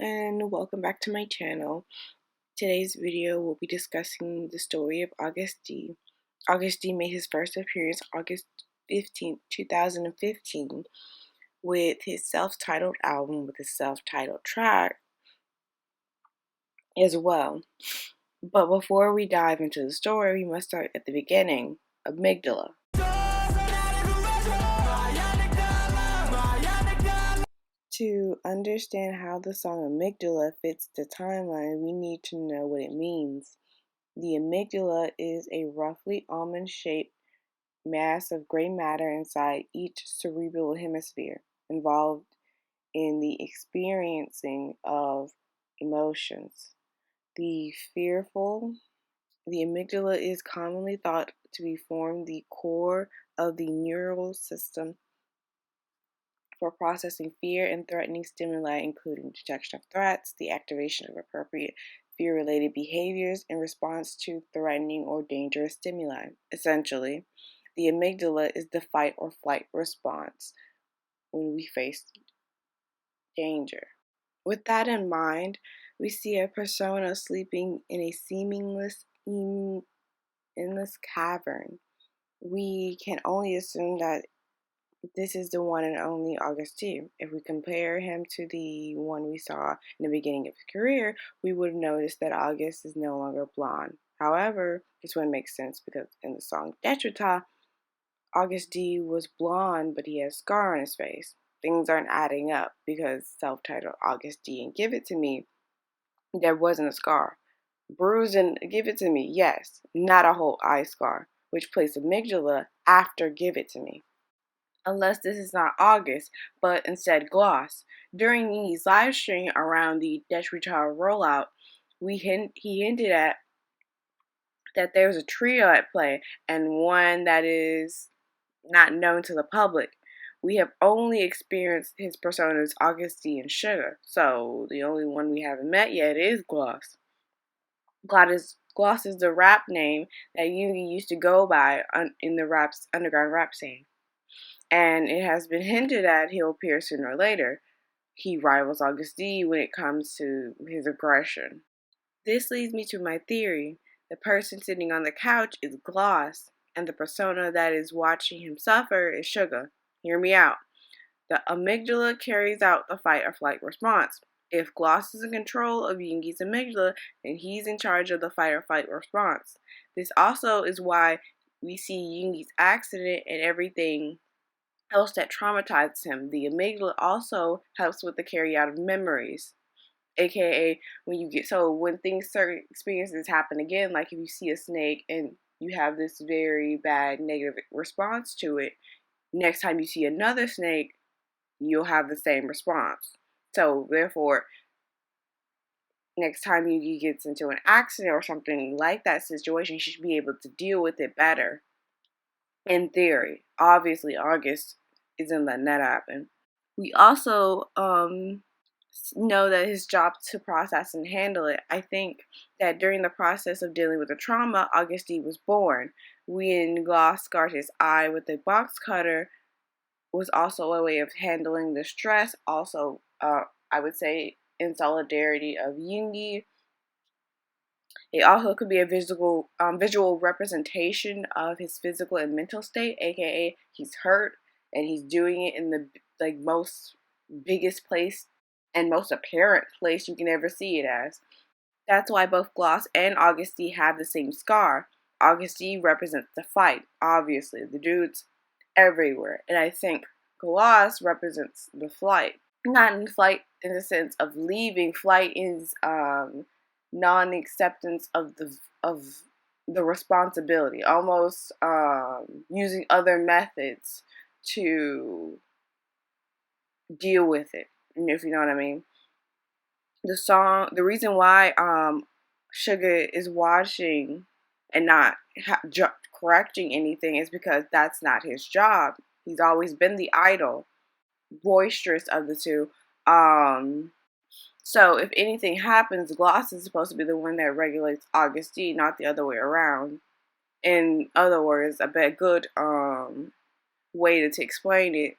and welcome back to my channel. Today's video will be discussing the story of Agust D. Agust D made his first appearance August 15th, 2015 with his self-titled album with a self-titled track as well. But before we dive into the story, we must start at the beginning. Amygdala. To understand how the song Amygdala fits the timeline, we need to know what it means. The amygdala is a roughly almond-shaped mass of gray matter inside each cerebral hemisphere, involved in the experiencing of emotions. The amygdala is commonly thought to form the core of the neural system for processing fear and threatening stimuli, including detection of threats, the activation of appropriate fear-related behaviors in response to threatening or dangerous stimuli. Essentially, the amygdala is the fight or flight response when we face danger. With that in mind, we see a persona sleeping in a seamless, endless cavern. We can only assume that this is the one and only Agust D. If we compare him to the one we saw in the beginning of his career, we would notice that Agust is no longer blonde. However, this one makes sense because in the song Detrita, Agust D was blonde, but he has a scar on his face. Things aren't adding up because self-titled Agust D and Give It To Me, there wasn't a scar. Bruise and Give It To Me, yes, not a whole eye scar, which placed amygdala after Give It To Me. Unless this is not August, but instead Gloss. During Yoongi's live stream around the Detrita rollout, he hinted at that there's a trio at play and one that is not known to the public. We have only experienced his personas Agust D and Sugar, so the only one we haven't met yet is Gloss. Gloss is the rap name that Yoongi used to go by in the underground rap scene. And it has been hinted at he'll appear sooner or later. He rivals Agust D when it comes to his aggression. This leads me to my theory. The person sitting on the couch is Gloss, and the persona that is watching him suffer is Sugar. Hear me out. The amygdala carries out the fight or flight response. If Gloss is in control of Yoongi's amygdala, then he's in charge of the fight or flight response. This also is why we see Yoongi's accident and everything else that traumatizes him. The amygdala also helps with the carry out of memories, aka when certain experiences happen again, like if you see a snake and you have this very bad negative response to it, next time you see another snake, you'll have the same response. So therefore, next time you gets into an accident or something like that situation, you should be able to deal with it better. In theory, obviously August isn't letting that happen. We also know that his job to process and handle it. I think that during the process of dealing with the trauma, Agust D was born. When Gloss scarred his eye with a box cutter was also a way of handling the stress. Also, I would say in solidarity of Yoongi. It also could be a visual representation of his physical and mental state, aka he's hurt and he's doing it in the most biggest place and most apparent place you can ever see it as. That's why both Gloss and Agust D have the same scar. Agust D represents the fight, obviously. The dude's everywhere. And I think Gloss represents the flight. Not in flight in the sense of leaving. Flight is non-acceptance of the responsibility, almost using other methods to deal with it, if you know what I mean. The reason why Sugar is watching and not correcting anything is because that's not his job. He's always been the idol, boisterous of the two. So if anything happens, Gloss is supposed to be the one that regulates Agust D, not the other way around. In other words, a good way to explain it,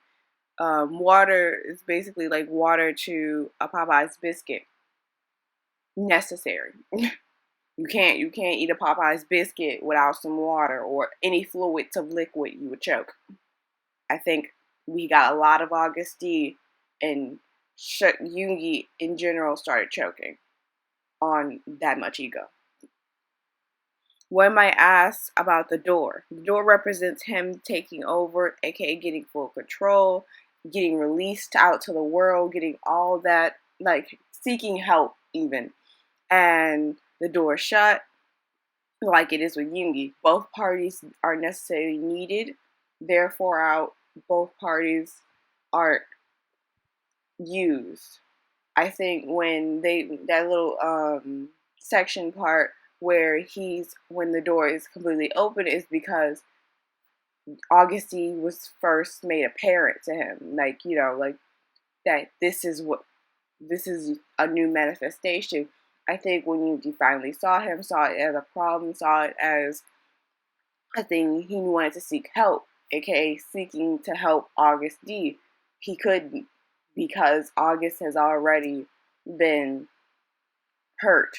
water is basically like water to a Popeye's biscuit. necessary. You can't eat a Popeye's biscuit without some water or any fluids of liquid. You would choke. I think we got a lot of Agust D, and Yoongi in general started choking on that much ego. One might ask about the door. The door represents him taking over, aka getting full control, getting released out to the world, getting all that, like seeking help even. And the door shut, like it is with Yoongi. Both parties are necessarily needed, therefore both parties are used. I think when that little section part where when the door is completely open is because Augustine was first made apparent to him, like that this is a new manifestation. I think when you finally saw him, saw it as a problem, saw it as a thing he wanted to seek help, aka seeking to help Agust D. He couldn't because August has already been hurt,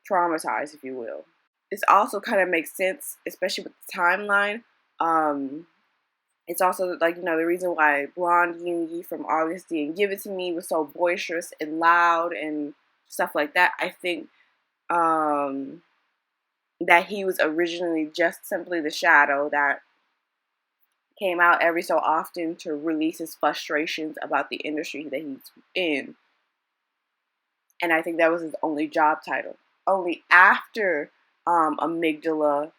traumatized, if you will. This also kind of makes sense, especially with the timeline. It's also the reason why Blonde Yoongi from Agust D and Give It To Me was so boisterous and loud and stuff like that. I think that he was originally just simply the shadow that came out every so often to release his frustrations about the industry that he's in. And I think that was his only job title. Only after amygdala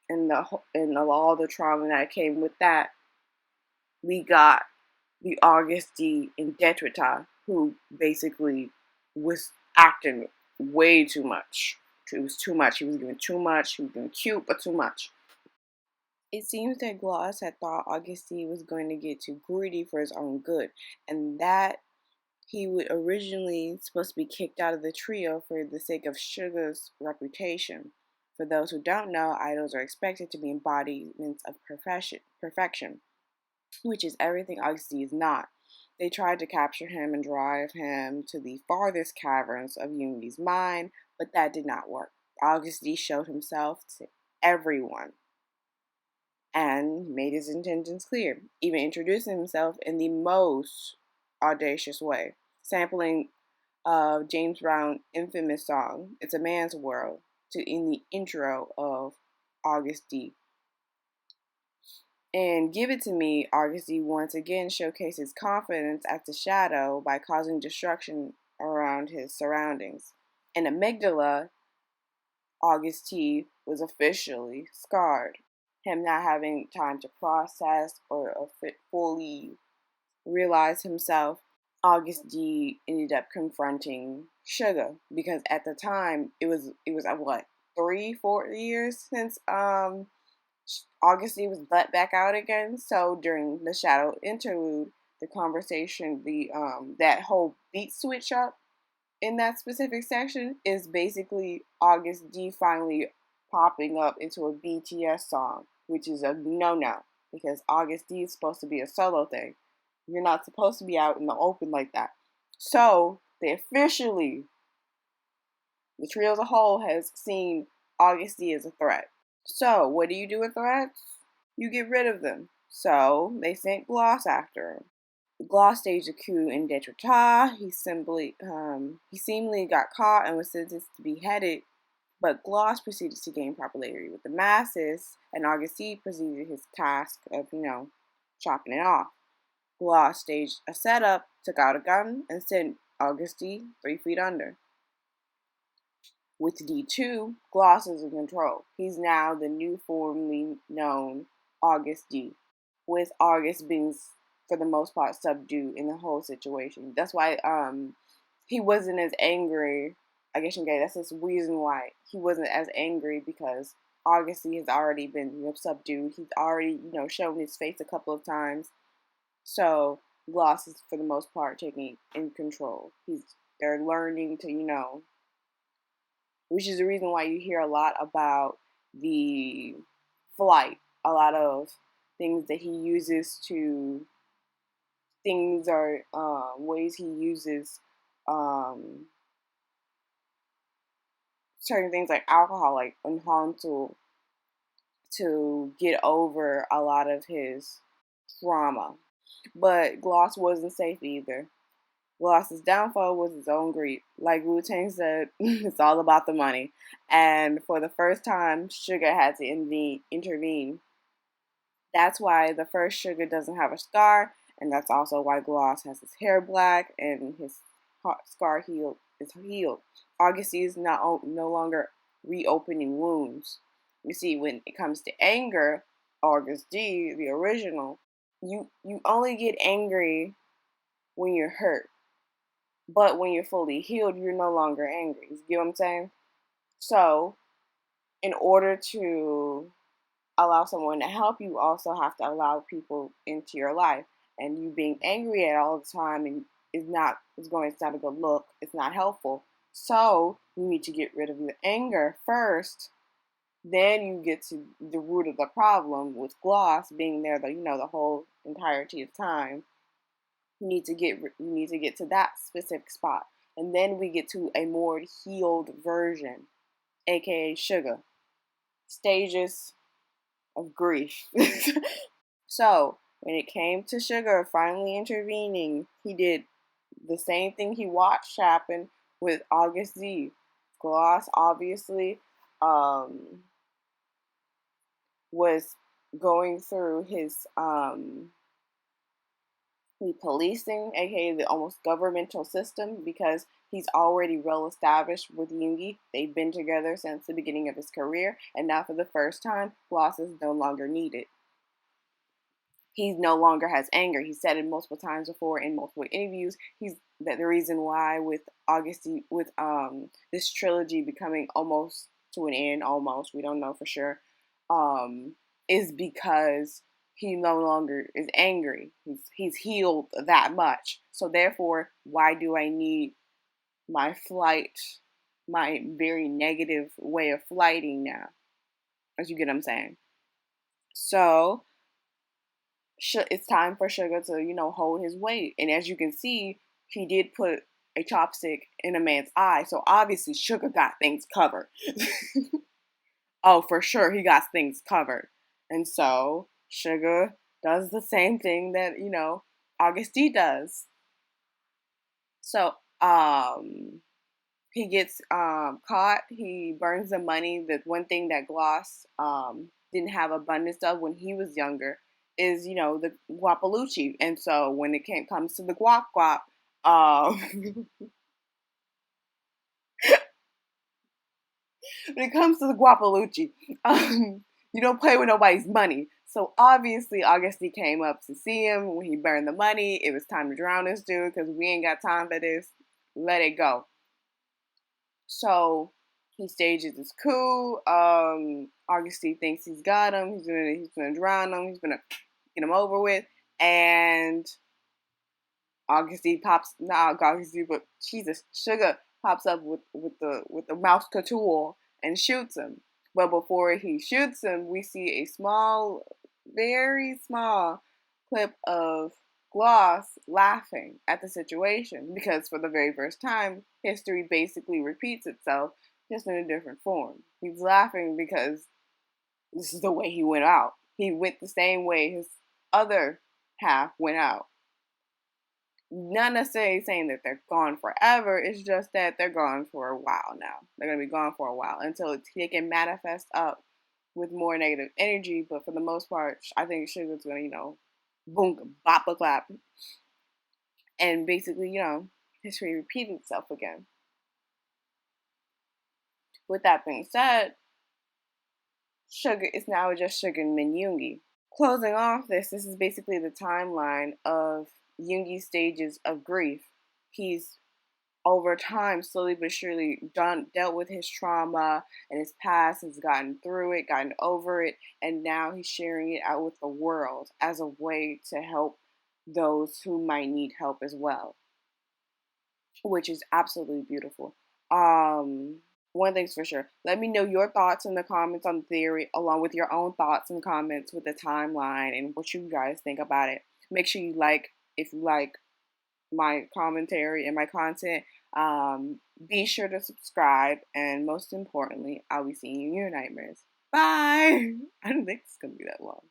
and all the trauma that came with that, we got the Agust D intepretation, who basically was acting way too much. It was too much. He was doing too much. He was doing cute, but too much. It seems that Gloss had thought Agust D was going to get too greedy for his own good, and that he would originally supposed to be kicked out of the trio for the sake of Sugar's reputation. For those who don't know, idols are expected to be embodiments of perfection, which is everything Agust D is not. They tried to capture him and drive him to the farthest caverns of Yoongi's mind, but that did not work. Agust D showed himself to everyone and made his intentions clear, even introducing himself in the most audacious way, sampling James Brown's infamous song, It's a Man's World, in the intro of Agust D. And Give It To Me, Agust D once again showcased his confidence as the shadow by causing destruction around his surroundings. In Amygdala, Agust D was officially scarred. Him not having time to process or fully realize himself, Agust D ended up confronting Sugar because at the time it was what 3-4 years since Agust D was let back out again. So during the shadow interlude, the conversation, that whole beat switch up in that specific section is basically Agust D finally popping up into a BTS song, which is a no-no because Agust D is supposed to be a solo thing. You're not supposed to be out in the open like that. So they officially, the trio as a whole has seen Agust D as a threat. So what do you do with threats? You get rid of them. So they sent Gloss after him. Gloss staged a coup in Detrata. He seemingly got caught and was sentenced to be beheaded, but Gloss proceeded to gain popularity with the masses, and Agust D proceeded his task of, chopping it off. Gloss staged a setup, took out a gun, and sent Agust D 3 feet under. With D2, Gloss is in control. He's now the new formerly known Agust D, with Agust being, for the most part, subdued in the whole situation. That's why he wasn't as angry. I guess that's the reason why he wasn't as angry, because Agust D has already been subdued. He's already shown his face a couple of times. So Gloss is, for the most part, taking in control. They're learning to which is the reason why you hear a lot about the flight. A lot of things that he uses ways he uses certain things like alcohol, like in Han to get over a lot of his trauma. But Gloss wasn't safe either. Gloss's downfall was his own greed. Like Wu-Tang said, it's all about the money. And for the first time, Sugar had to intervene. That's why the first Sugar doesn't have a scar, and that's also why Gloss has his hair black and his scar is healed. August D is no longer reopening wounds. You see, when it comes to anger, August D, the original, you only get angry when you're hurt. But when you're fully healed, you're no longer angry. You get what I'm saying? So, in order to allow someone to help, you also have to allow people into your life. And you being angry at all the time and it's not a good look. It's not helpful. So you need to get rid of your anger first. Then you get to the root of the problem with Gloss being there the whole entirety of time. You need to get to that specific spot. And then we get to a more healed version, aka Sugar. Stages of grief. So when it came to Sugar finally intervening, he did the same thing he watched happen with Agust D. Gloss obviously was going through his the policing, aka the almost governmental system, because he's already well established with Yoongi. They've been together since the beginning of his career, and now for the first time, Gloss is no longer needed. He no longer has anger. He said it multiple times before in multiple interviews. That the reason why with Augustine, with this trilogy becoming almost to an end, almost, we don't know for sure, is because he no longer is angry. He's healed that much. So therefore, why do I need my very negative way of flighting now? As you get what I'm saying. So it's time for Sugar to, hold his weight. And as you can see, he did put a chopstick in a man's eye. So obviously Sugar got things covered. Oh, for sure, he got things covered. And so Sugar does the same thing that, Agust D does. So, he gets caught. He burns the money. The one thing that Gloss didn't have abundance of when he was younger is, the guapalucci. And so when it comes to the guap, when it comes to the guapalucci, you don't play with nobody's money. So obviously Agust D came up to see him when he burned the money. It was time to drown this dude because we ain't got time for this. Let it go. So he stages his coup. Agust D thinks he's got him. He's gonna drown him. He's gonna get him over with. And Agust D pops. Not Agust D, but Jesus, Sugar pops up with the mouse couture and shoots him. But before he shoots him, we see a small, very small clip of Gloss laughing at the situation because for the very first time, history basically repeats itself just in a different form. He's laughing because this is the way he went out. He went the same way his other half went out. Not necessarily saying that they're gone forever, it's just that they're gone for a while now. They're going to be gone for a while until they can manifest up with more negative energy, but for the most part, I think Sugar's going to, boom, bop a clap. And basically, history repeats itself again. With that being said, Sugar is now just Sugar and Min Yoongi. Closing off this is basically the timeline of Yoongi's stages of grief. He's over time, slowly but surely, dealt with his trauma and his past, has gotten through it, gotten over it, and now he's sharing it out with the world as a way to help those who might need help as well, which is absolutely beautiful. One thing's for sure, let me know your thoughts in the comments on the theory, along with your own thoughts and comments with the timeline and what you guys think about it. Make sure you if you like my commentary and my content, Be sure to subscribe, and most importantly, I'll be seeing you in your nightmares. Bye! I didn't think it's going to be that long.